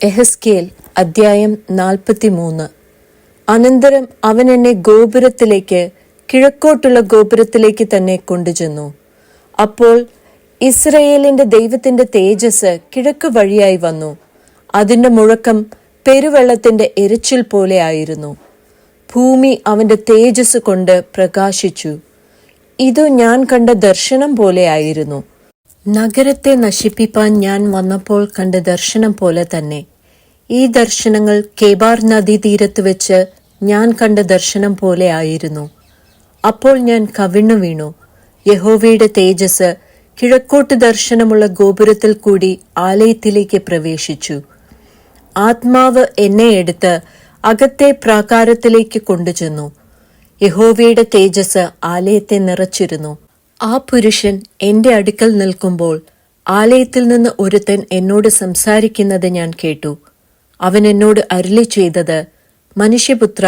എഹെസ്കേൽ അദ്ധ്യായം 43. അനന്തരം അവൻ എന്നെ ഗോപുരത്തിലേക്ക്, കിഴക്കോട്ടുള്ള ഗോപുരത്തിലേക്ക് തന്നെ കൊണ്ടുചെന്നു. അപ്പോൾ ഇസ്രയേലിന്റെ ദൈവത്തിന്റെ തേജസ് കിഴക്ക് വഴിയായി വന്നു. അതിന്റെ മുഴക്കം പെരുവെള്ളത്തിന്റെ ഇരച്ചിൽ പോലെ ആയിരുന്നു. ഭൂമി അവന്റെ തേജസ് കൊണ്ട് പ്രകാശിച്ചു. ഇതു ഞാൻ കണ്ട ദർശനം പോലെ ആയിരുന്നു. നഗരത്തെ നശിപ്പിപ്പാൻ ഞാൻ വന്നപ്പോൾ കണ്ട ദർശനം പോലെ തന്നെ. ഈ ദർശനങ്ങൾ കേബാർ നദീതീരത്ത് വെച്ച് ഞാൻ കണ്ട ദർശനം പോലെ ആയിരുന്നു. അപ്പോൾ ഞാൻ കവിണ്ണു വീണു. യഹോവയുടെ തേജസ് കിഴക്കോട്ട് ദർശനമുള്ള ഗോപുരത്തിൽ കൂടി ആലയത്തിലേക്ക് പ്രവേശിച്ചു. ആത്മാവ് എന്നെ എടുത്ത് അകത്തെ പ്രാകാരത്തിലേക്ക് കൊണ്ടുചെന്നു. യഹോവയുടെ തേജസ് ആലയത്തെ നിറച്ചിരുന്നു. ആ പുരുഷൻ എന്റെ അടുക്കൽ നിൽക്കുമ്പോൾ ആലയത്തിൽ നിന്ന് ഒരുത്തൻ എന്നോട് സംസാരിക്കുന്നത് ഞാൻ കേട്ടു. അവൻ എന്നോട് അരുളി ചെയ്തത്, മനുഷ്യപുത്ര,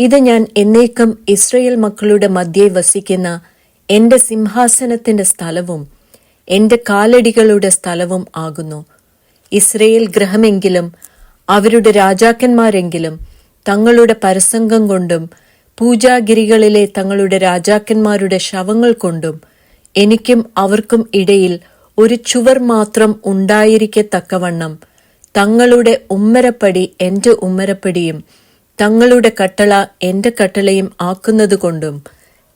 ഇത് ഞാൻ എന്നേക്കും ഇസ്രയേൽ മക്കളുടെ മധ്യേ വസിക്കുന്ന എന്റെ സിംഹാസനത്തിന്റെ സ്ഥലവും എന്റെ കാലടികളുടെ സ്ഥലവും ആകുന്നു. ഇസ്രയേൽ ഗൃഹമെങ്കിലും അവരുടെ രാജാക്കന്മാരെങ്കിലും തങ്ങളുടെ പരസംഗം കൊണ്ടും പൂജാഗിരികളിലെ തങ്ങളുടെ രാജാക്കന്മാരുടെ ശവങ്ങൾ കൊണ്ടും എനിക്കും അവർക്കും ഇടയിൽ ഒരു ചുവർ മാത്രം ഉണ്ടായിരിക്കത്തക്കവണ്ണം തങ്ങളുടെ ഉമ്മരപ്പടി എന്റെ ഉമ്മരപ്പടിയും തങ്ങളുടെ കട്ടള എന്റെ കട്ടളയും ആക്കുന്നതുകൊണ്ടും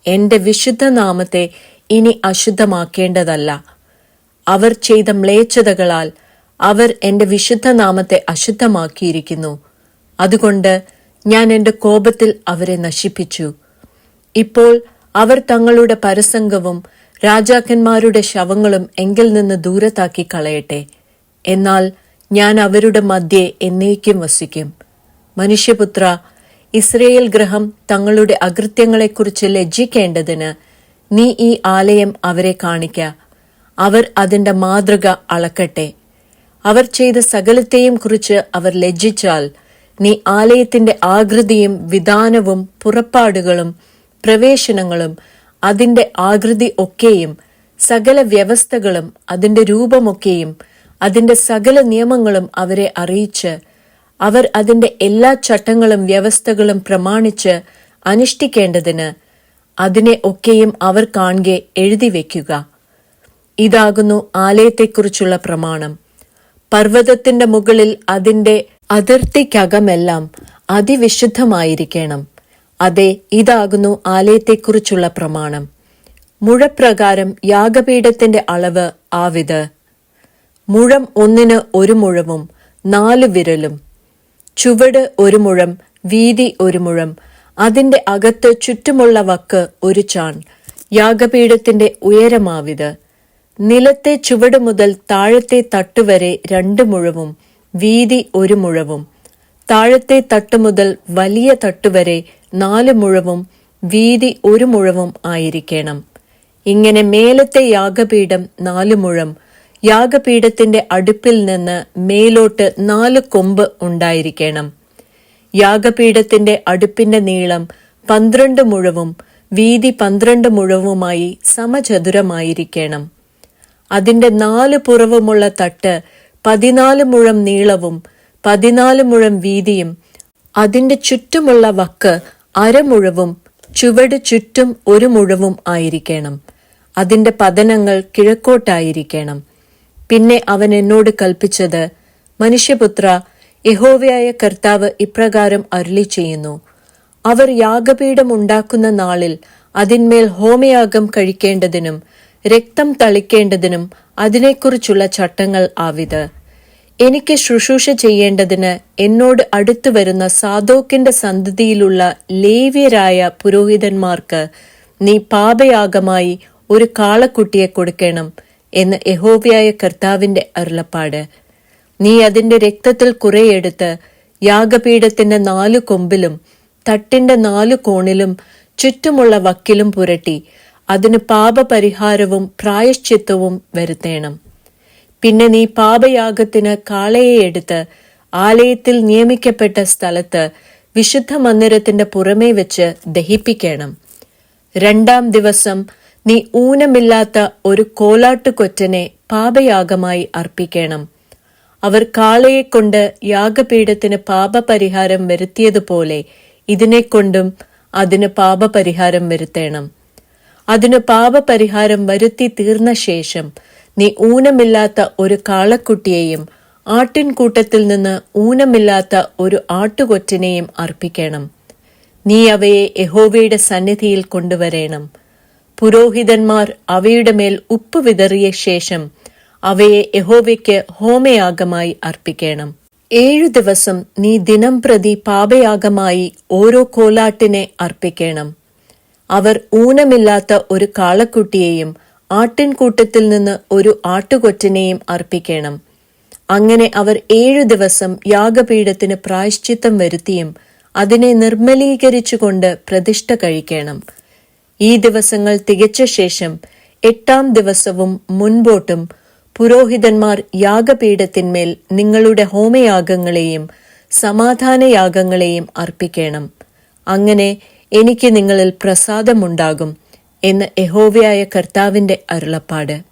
എന്റെ വിശുദ്ധ നാമത്തെ ഇനി അശുദ്ധമാക്കേണ്ടതല്ല. അവർ ചെയ്ത മ്ലേച്ഛതകളാൽ അവർ എന്റെ വിശുദ്ധ നാമത്തെ അശുദ്ധമാക്കിയിരിക്കുന്നു. അതുകൊണ്ട് ഞാൻ എന്റെ കോപത്തിൽ അവരെ നശിപ്പിച്ചു. ഇപ്പോൾ അവർ തങ്ങളുടെ പരസംഗവും രാജാക്കന്മാരുടെ ശവങ്ങളും എങ്കിൽ നിന്ന് ദൂരത്താക്കി കളയട്ടെ. എന്നാൽ ഞാൻ അവരുടെ മധ്യേ എന്നേക്കും വസിക്കും. മനുഷ്യപുത്ര, ഇസ്രയേൽ ഗൃഹം തങ്ങളുടെ അകൃത്യങ്ങളെക്കുറിച്ച് ലജ്ജിക്കേണ്ടതിന് നീ ഈ ആലയം അവരെ കാണിക്ക. അവർ അതിന്റെ മാതൃക അളക്കട്ടെ. അവർ ചെയ്ത സകലത്തെയും കുറിച്ച് അവർ ലജ്ജിച്ചാൽ നീ ആലയത്തിന്റെ ആകൃതിയും വിധാനവും പുറപ്പാടുകളും പ്രവേശനങ്ങളും അതിന്റെ ആകൃതി ഒക്കെയും സകല വ്യവസ്ഥകളും അതിന്റെ രൂപമൊക്കെയും അതിന്റെ സകല നിയമങ്ങളും അവരെ അറിയിച്ച് അവർ അതിന്റെ എല്ലാ ചട്ടങ്ങളും വ്യവസ്ഥകളും പ്രമാണിച്ച് അനുഷ്ഠിക്കേണ്ടതിന് അതിനെ ഒക്കെയും അവർ കാണെ എഴുതി വയ്ക്കുക. ഇതാകുന്നു ആലയത്തെക്കുറിച്ചുള്ള പ്രമാണം. പർവ്വതത്തിന്റെ മുകളിൽ അതിന്റെ അതിർത്തിക്കകമെല്ലാം അതിവിശുദ്ധമായിരിക്കണം. അതെ, ഇതാകുന്നു ആലയത്തെക്കുറിച്ചുള്ള പ്രമാണം. മുഴപ്രകാരം യാഗപീഠത്തിന്റെ അളവ് ആവിത്: മുഴം ഒന്നിന് 1 മുഴവും 4 വിരലും, ചുവട് 1 മുഴം, വീതി 1 മുഴം, അതിന്റെ അകത്ത് ചുറ്റുമുള്ള വക്ക് 1 ചാൺ. യാഗപീഠത്തിന്റെ ഉയരമാവിത്: നിലത്തെ ചുവട് മുതൽ താഴത്തെ തട്ടുവരെ 2 മുഴവും വീതി 1 മുഴവും, താഴത്തെ തട്ട് മുതൽ വലിയ തട്ടുവരെ 4 മുഴവും വീതി 1 മുഴവും ആയിരിക്കണം. ഇങ്ങനെ മേലത്തെ യാഗപീഠം 4 മുഴം, യാഗപീഠത്തിന്റെ അടുപ്പിൽ നിന്ന് മേലോട്ട് 4 കൊമ്പ് ഉണ്ടായിരിക്കണം. യാഗപീഠത്തിന്റെ അടുപ്പിന്റെ നീളം 12 മുഴവും വീതി 12 മുഴവുമായി സമചതുരമായിരിക്കണം. അതിന്റെ 4 പുറവുമുള്ള തട്ട് 14 മുഴം നീളവും 14 മുഴം വീതിയും, അതിന്റെ ചുറ്റുമുള്ള വക്ക് 1/2 മുഴവും ചുവട് ചുറ്റും 1 മുഴവും ആയിരിക്കണം. അതിന്റെ പതനങ്ങൾ കിഴക്കോട്ടായിരിക്കണം. പിന്നെ അവൻ എന്നോട് കൽപ്പിച്ചത്, മനുഷ്യപുത്ര, യഹോവയായ കർത്താവ് ഇപ്രകാരം അരുളി ചെയ്യുന്നു: അവർ യാഗപീഠം ഉണ്ടാക്കുന്ന നാളിൽ അതിന്മേൽ ഹോമയാഗം കഴിക്കേണ്ടതിനും രക്തം തളിക്കേണ്ടതിനും അതിനെക്കുറിച്ചുള്ള ചട്ടങ്ങൾ ആവിത്. എനിക്ക് ശുശ്രൂഷ ചെയ്യേണ്ടതിന് എന്നോട് അടുത്തു വരുന്ന സാദോക്കിന്റെ സന്തതിയിലുള്ള ലേവ്യരായ പുരോഹിതന്മാർക്ക് നീ പാപയാഗമായി ഒരു കാളക്കുട്ടിയെ കൊടുക്കണം എന്ന് യഹോവയായ കർത്താവിന്റെ അരുളപ്പാട്. നീ അതിന്റെ രക്തത്തിൽ കുറെയെടുത്ത് യാഗപീഠത്തിന്റെ 4 കൊമ്പിലും തട്ടിന്റെ 4 കോണിലും ചുറ്റുമുള്ള വക്കിലും പുരട്ടി അതിന് പാപപരിഹാരവും പ്രായശ്ചിത്തവും വരുത്തേണം. പിന്നെ നീ പാപയാഗത്തിന് കാളയെ എടുത്ത് ആലയത്തിൽ നിയമിക്കപ്പെട്ട സ്ഥലത്ത് വിശുദ്ധ മന്ദിരത്തിന്റെ പുറമേ വെച്ച് ദഹിപ്പിക്കണം. 2-ാം ദിവസം നീ ഊനമില്ലാത്ത ഒരു കോലാട്ടുകൊറ്റനെ പാപയാഗമായി അർപ്പിക്കണം. അവർ കാളയെക്കൊണ്ട് യാഗപീഠത്തിന് പാപപരിഹാരം വരുത്തിയതുപോലെ ഇതിനെക്കൊണ്ടും അതിന് പാപപരിഹാരം വരുത്തേണം. അതിന് പാപപരിഹാരം വരുത്തി തീർന്ന ശേഷം നീ ഊനമില്ലാത്ത ഒരു കാളക്കുട്ടിയെയും ആട്ടിൻകൂട്ടത്തിൽ നിന്ന് ഊനമില്ലാത്ത ഒരു ആട്ടുകൊറ്റനെയും അർപ്പിക്കണം. നീ അവയെ യഹോവയുടെ സന്നിധിയിൽ കൊണ്ടുവരേണം. പുരോഹിതന്മാർ അവയുടെ മേൽ ഉപ്പ് വിതറിയ ശേഷം അവയെ യഹോവയ്ക്ക് ഹോമയാഗമായി അർപ്പിക്കണം. 7 ദിവസം നീ ദിനം പ്രതി പാപയാഗമായി ഓരോ കോലാട്ടിനെ അർപ്പിക്കണം. അവർ ഊനമില്ലാത്ത ഒരു കാളക്കുട്ടിയെയും ആട്ടിൻകൂട്ടത്തിൽ നിന്ന് ഒരു ആട്ടുകൊറ്റനെയും അർപ്പിക്കണം. അങ്ങനെ അവർ 7 ദിവസം യാഗപീഠത്തിന് പ്രായശ്ചിത്തം വരുത്തിയും അതിനെ നിർമ്മലീകരിച്ചുകൊണ്ട് പ്രതിഷ്ഠ കഴിക്കണം. ഈ ദിവസങ്ങൾ തികച്ച ശേഷം 8-ാം ദിവസവും മുൻപോട്ടും പുരോഹിതന്മാർ യാഗപീഠത്തിന്മേൽ നിങ്ങളുടെ ഹോമയാഗങ്ങളെയും സമാധാനയാഗങ്ങളെയും അർപ്പിക്കണം. അങ്ങനെ എനിക്ക് നിങ്ങളിൽ പ്രസാദമുണ്ടാകും എന്ന് യഹോവയായ കർത്താവിന്റെ അരുളപ്പാട്.